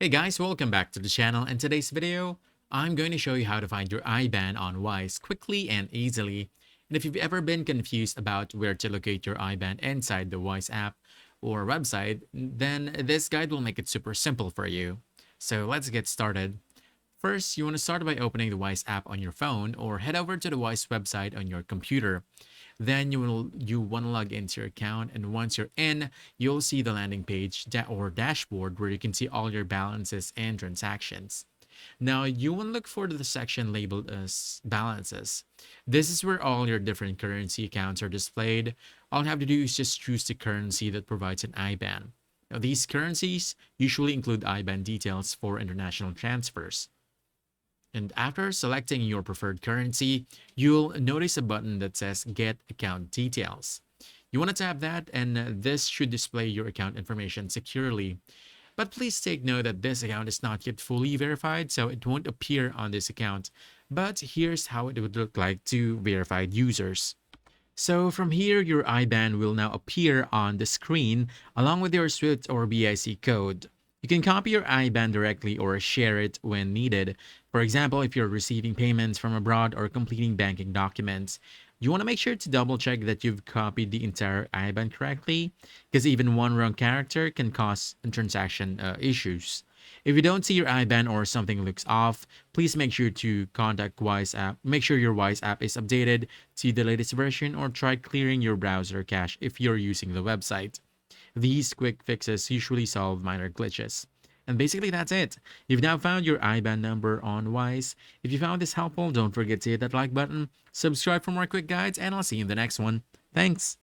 Hey guys, welcome back to the channel. In today's video, I'm going to show you how to find your IBAN on Wise quickly and easily. And if you've ever been confused about where to locate your IBAN inside the Wise app or website, then this guide will make it super simple for you. So let's get started. First, you want to start by opening the Wise app on your phone or head over to the Wise website on your computer. Then you want to log into your account, and once you're in, you'll see the landing page or dashboard where you can see all your balances and transactions. Now you want to look for the section labeled as balances. This is where all your different currency accounts are displayed. All you have to do is just choose the currency that provides an IBAN. Now these currencies usually include IBAN details for international transfers. And after selecting your preferred currency, you'll notice a button that says Get Account Details. You want to tap that, and this should display your account information securely. But please take note that this account is not yet fully verified, so it won't appear on this account. But here's how it would look like to verified users. So from here, your IBAN will now appear on the screen along with your SWIFT or BIC code. You can copy your IBAN directly or share it when needed. For example, if you're receiving payments from abroad or completing banking documents, you want to make sure to double check that you've copied the entire IBAN correctly, because even one wrong character can cause transaction issues. If you don't see your IBAN or something looks off, please make sure to contact Wise app. Make sure your Wise app is updated to the latest version, or try clearing your browser cache if you're using the website. These quick fixes usually solve minor glitches. And basically that's it. You've now found your IBAN number on Wise. If you found this helpful, don't forget to hit that like button, subscribe for more quick guides, and I'll see you in the next one. Thanks!